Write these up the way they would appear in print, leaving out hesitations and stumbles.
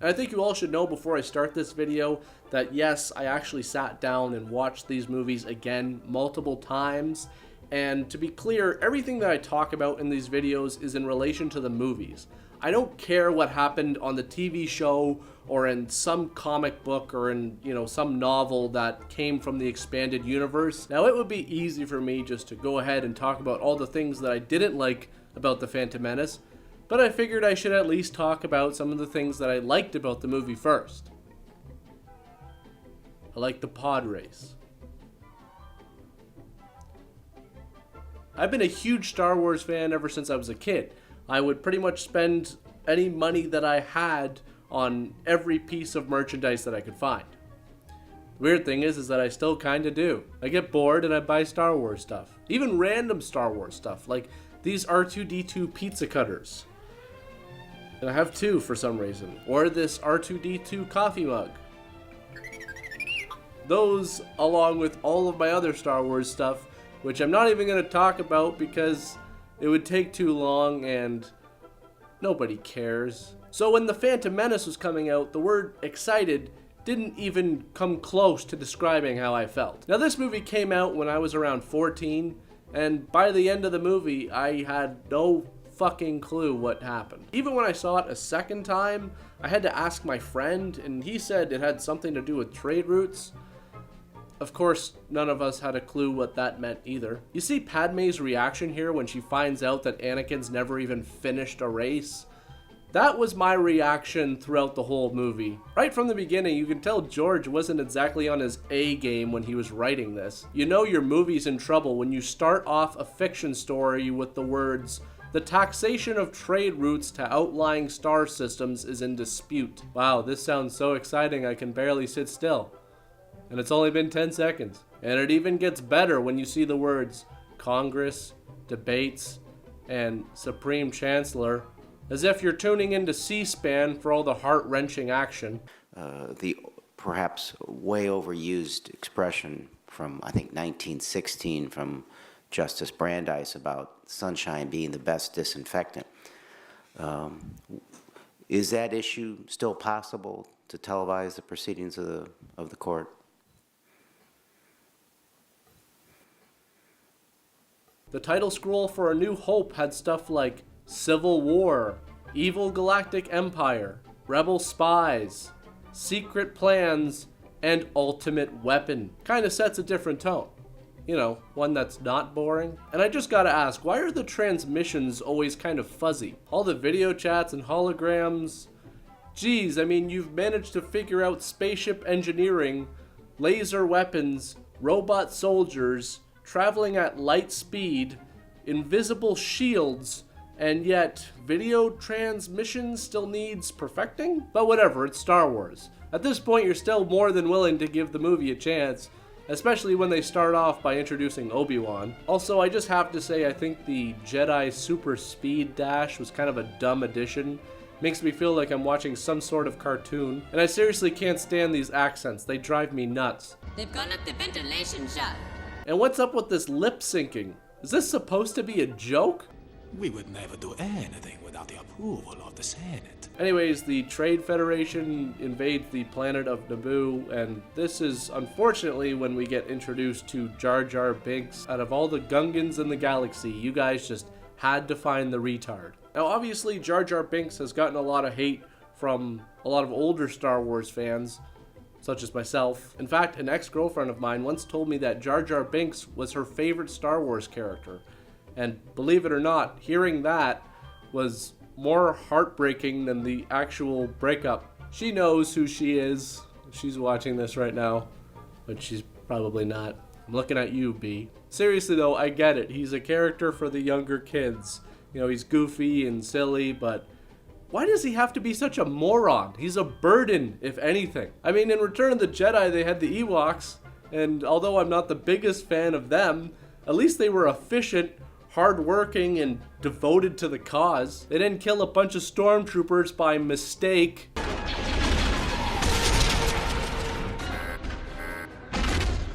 And I think you all should know before I start this video that yes, I actually sat down and watched these movies again multiple times. And to be clear, everything that I talk about in these videos is in relation to the movies. I don't care what happened on the TV show or in some comic book or in, some novel that came from the expanded universe. Now, it would be easy for me just to go ahead and talk about all the things that I didn't like about The Phantom Menace, but I figured I should at least talk about some of the things that I liked about the movie first. I like the pod race. I've been a huge Star Wars fan ever since I was a kid. I would pretty much spend any money that I had on every piece of merchandise that I could find. Weird thing is that I still kinda do. I get bored and I buy Star Wars stuff. Even random Star Wars stuff, like these R2-D2 pizza cutters. And I have two for some reason. Or this R2-D2 coffee mug. Those, along with all of my other Star Wars stuff, which I'm not even going to talk about because it would take too long and nobody cares. So when The Phantom Menace was coming out, the word excited didn't even come close to describing how I felt. Now, this movie came out when I was around 14, and by the end of the movie, I had no fucking clue what happened. Even when I saw it a second time, I had to ask my friend, and he said it had something to do with trade routes. Of course, none of us had a clue what that meant either. You see Padme's reaction here when she finds out that Anakin's never even finished a race? That was my reaction throughout the whole movie. Right from the beginning, you can tell George wasn't exactly on his A game when he was writing this. You know your movie's in trouble when you start off a fiction story with the words, "The taxation of trade routes to outlying star systems is in dispute." Wow, this sounds so exciting I can barely sit still. And it's only been 10 seconds. And it even gets better when you see the words Congress, debates, and Supreme Chancellor, as if you're tuning into C-SPAN for all the heart-wrenching action. The perhaps way overused expression from, I think, 1916 from Justice Brandeis about sunshine being the best disinfectant. Is that issue still possible to televise the proceedings of the court? The title scroll for A New Hope had stuff like Civil War, Evil Galactic Empire, Rebel Spies, Secret Plans, and Ultimate Weapon. Kinda sets a different tone. One that's not boring. And I just gotta ask, why are the transmissions always kind of fuzzy? All the video chats and holograms. Geez, you've managed to figure out spaceship engineering, laser weapons, robot soldiers, traveling at light speed, invisible shields, and yet video transmission still needs perfecting? But whatever, it's Star Wars. At this point, you're still more than willing to give the movie a chance, especially when they start off by introducing Obi-Wan. Also, I just have to say I think the Jedi Super Speed Dash was kind of a dumb addition. Makes me feel like I'm watching some sort of cartoon. And I seriously can't stand these accents, they drive me nuts. They've gone up the ventilation shaft. And what's up with this lip syncing? Is this supposed to be a joke? We would never do anything without the approval of the Senate. Anyways, the Trade Federation invades the planet of Naboo, and this is unfortunately when we get introduced to Jar Jar Binks. Out of all the Gungans in the galaxy, you guys just had to find the retard. Now obviously Jar Jar Binks has gotten a lot of hate from a lot of older Star Wars fans, such as myself. In fact, an ex-girlfriend of mine once told me that Jar Jar Binks was her favorite Star Wars character. And believe it or not, hearing that was more heartbreaking than the actual breakup. She knows who she is. She's watching this right now, but she's probably not. I'm looking at you, B. Seriously though, I get it. He's a character for the younger kids. He's goofy and silly, but why does he have to be such a moron? He's a burden, if anything. In Return of the Jedi, they had the Ewoks, and although I'm not the biggest fan of them, at least they were efficient, hardworking, and devoted to the cause. They didn't kill a bunch of stormtroopers by mistake.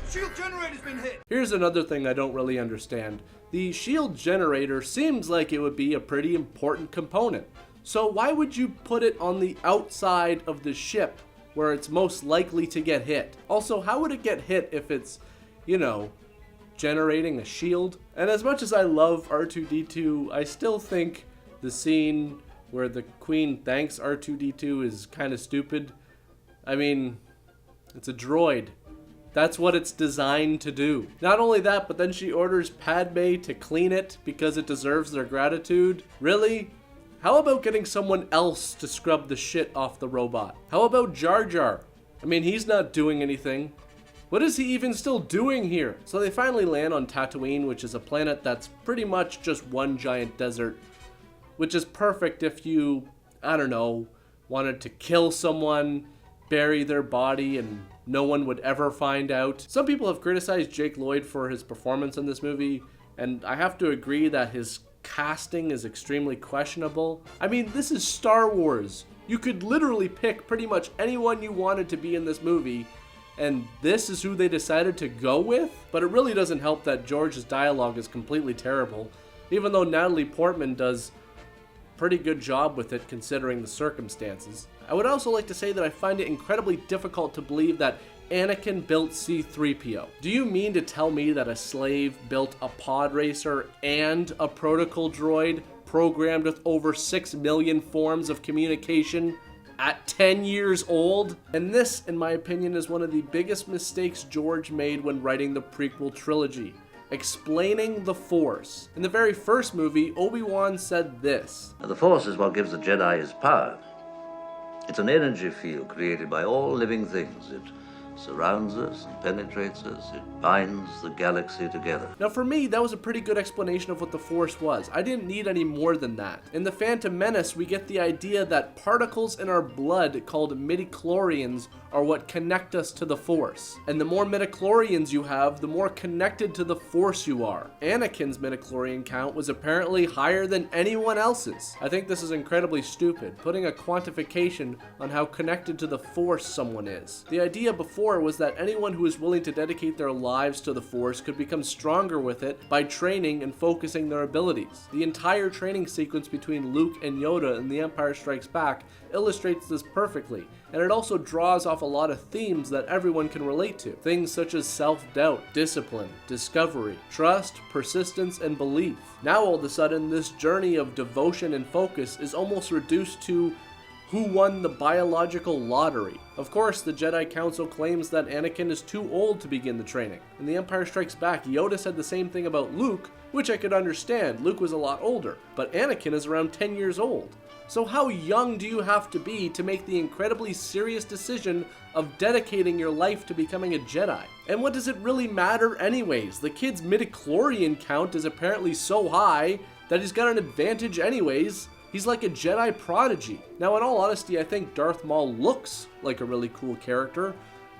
Shield generator's been hit! Here's another thing I don't really understand. The shield generator seems like it would be a pretty important component. So why would you put it on the outside of the ship where it's most likely to get hit? Also, how would it get hit if it's, generating a shield? And as much as I love R2-D2, I still think the scene where the Queen thanks R2-D2 is kind of stupid. I mean, it's a droid. That's what it's designed to do. Not only that, but then she orders Padme to clean it because it deserves their gratitude. Really? How about getting someone else to scrub the shit off the robot? How about Jar Jar? I mean, he's not doing anything. What is he even still doing here? So they finally land on Tatooine, which is a planet that's pretty much just one giant desert, which is perfect if you, wanted to kill someone, bury their body, and no one would ever find out. Some people have criticized Jake Lloyd for his performance in this movie, and I have to agree that his casting is extremely questionable. I mean, this is Star Wars. You could literally pick pretty much anyone you wanted to be in this movie, and this is who they decided to go with? But it really doesn't help that George's dialogue is completely terrible, even though Natalie Portman does a pretty good job with it considering the circumstances. I would also like to say that I find it incredibly difficult to believe that Anakin built C-3PO. Do you mean to tell me that a slave built a pod racer and a protocol droid programmed with over 6 million forms of communication at 10 years old? And this, in my opinion, is one of the biggest mistakes George made when writing the prequel trilogy: explaining the Force. In the very first movie, Obi-Wan said this: The Force is what gives the Jedi his power. It's an energy field created by all living things. It surrounds us and penetrates us. It binds the galaxy together. Now for me, that was a pretty good explanation of what the Force was. I didn't need any more than that. In The Phantom Menace, we get the idea that particles in our blood called midichlorians are what connect us to the Force. And the more midichlorians you have, the more connected to the Force you are. Anakin's midichlorian count was apparently higher than anyone else's. I think this is incredibly stupid, putting a quantification on how connected to the Force someone is. The idea before was that anyone who is willing to dedicate their lives to the Force could become stronger with it by training and focusing their abilities. The entire training sequence between Luke and Yoda in The Empire Strikes Back illustrates this perfectly, and it also draws off a lot of themes that everyone can relate to. Things such as self-doubt, discipline, discovery, trust, persistence, and belief. Now all of a sudden, this journey of devotion and focus is almost reduced to who won the biological lottery. Of course, the Jedi Council claims that Anakin is too old to begin the training. In The Empire Strikes Back, Yoda said the same thing about Luke, which I could understand. Luke was a lot older, but Anakin is around 10 years old. So how young do you have to be to make the incredibly serious decision of dedicating your life to becoming a Jedi? And what does it really matter anyways? The kid's midichlorian count is apparently so high that he's got an advantage anyways. He's like a Jedi prodigy. Now, in all honesty, I think Darth Maul looks like a really cool character,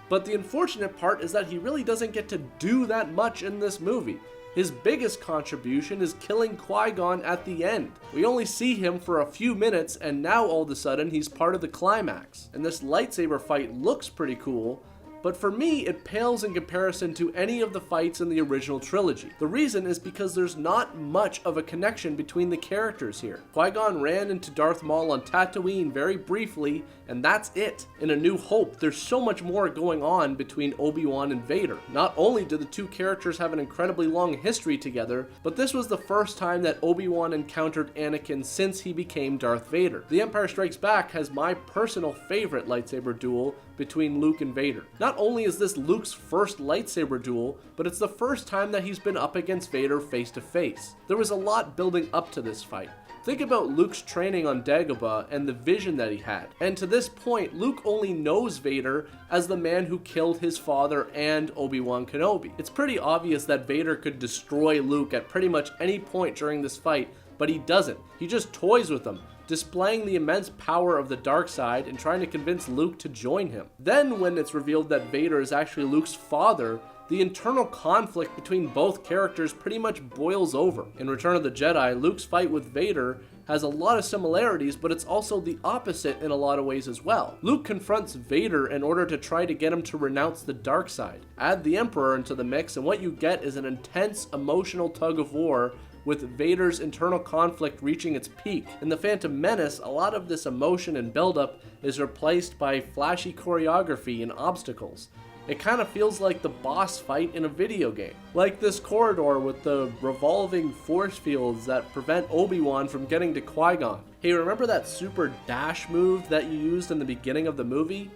but the unfortunate part is that he really doesn't get to do that much in this movie. His biggest contribution is killing Qui-Gon at the end. We only see him for a few minutes, and now all of a sudden he's part of the climax. And this lightsaber fight looks pretty cool, but for me, it pales in comparison to any of the fights in the original trilogy. The reason is because there's not much of a connection between the characters here. Qui-Gon ran into Darth Maul on Tatooine very briefly, and that's it. In A New Hope, there's so much more going on between Obi-Wan and Vader. Not only do the two characters have an incredibly long history together, but this was the first time that Obi-Wan encountered Anakin since he became Darth Vader. The Empire Strikes Back has my personal favorite lightsaber duel between Luke and Vader. Not only is this Luke's first lightsaber duel, but it's the first time that he's been up against Vader face to face. There was a lot building up to this fight. Think about Luke's training on Dagobah and the vision that he had. And to this point, Luke only knows Vader as the man who killed his father and Obi-Wan Kenobi. It's pretty obvious that Vader could destroy Luke at pretty much any point during this fight, but he doesn't. He just toys with him, displaying the immense power of the dark side and trying to convince Luke to join him. Then when it's revealed that Vader is actually Luke's father, the internal conflict between both characters pretty much boils over. In Return of the Jedi, Luke's fight with Vader has a lot of similarities, but it's also the opposite in a lot of ways as well. Luke confronts Vader in order to try to get him to renounce the dark side. Add the Emperor into the mix, and what you get is an intense emotional tug of war with Vader's internal conflict reaching its peak. In The Phantom Menace, a lot of this emotion and buildup is replaced by flashy choreography and obstacles. It kind of feels like the boss fight in a video game. Like this corridor with the revolving force fields that prevent Obi-Wan from getting to Qui-Gon. Hey, remember that super dash move that you used in the beginning of the movie?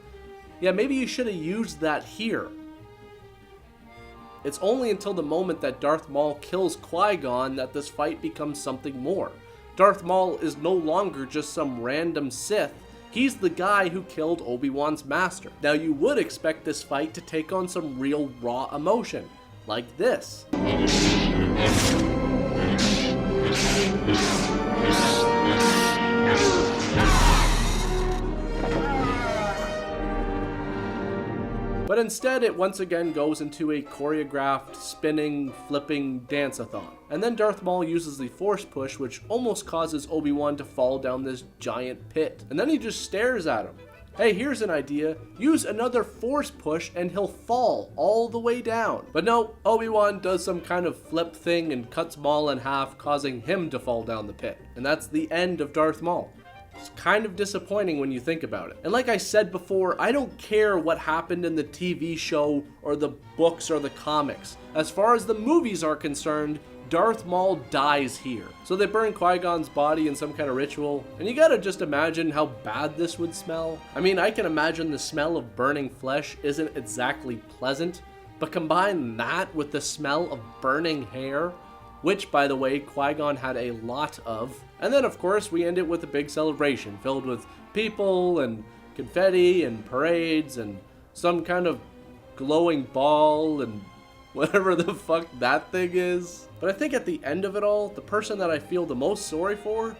Yeah, maybe you should have used that here. It's only until the moment that Darth Maul kills Qui-Gon that this fight becomes something more. Darth Maul is no longer just some random Sith. He's the guy who killed Obi-Wan's master. Now you would expect this fight to take on some real raw emotion, like this. But instead, it once again goes into a choreographed, spinning, flipping dance-a-thon. And then Darth Maul uses the Force Push, which almost causes Obi-Wan to fall down this giant pit. And then he just stares at him. Hey, here's an idea. Use another Force Push and he'll fall all the way down. But no, Obi-Wan does some kind of flip thing and cuts Maul in half, causing him to fall down the pit. And that's the end of Darth Maul. It's kind of disappointing when you think about it. And like I said before, I don't care what happened in the TV show or the books or the comics. As far as the movies are concerned, Darth Maul dies here. So they burn Qui-Gon's body in some kind of ritual, and you gotta just imagine how bad this would smell. I mean, I can imagine the smell of burning flesh isn't exactly pleasant, but combine that with the smell of burning hair, which, by the way, Qui-Gon had a lot of. And then, of course, we end it with a big celebration filled with people and confetti and parades and some kind of glowing ball and whatever the fuck that thing is. But I think at the end of it all, the person that I feel the most sorry for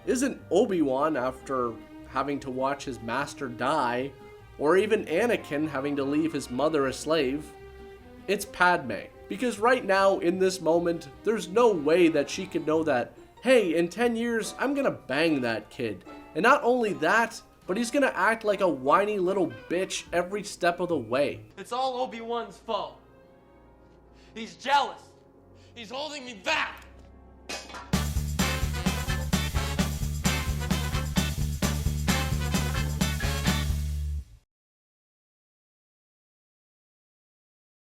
isn't Obi-Wan after having to watch his master die, or even Anakin having to leave his mother a slave. It's Padme. Because right now, in this moment, there's no way that she could know that, hey, in 10 years, I'm gonna bang that kid. And not only that, but he's gonna act like a whiny little bitch every step of the way. It's all Obi-Wan's fault. He's jealous. He's holding me back.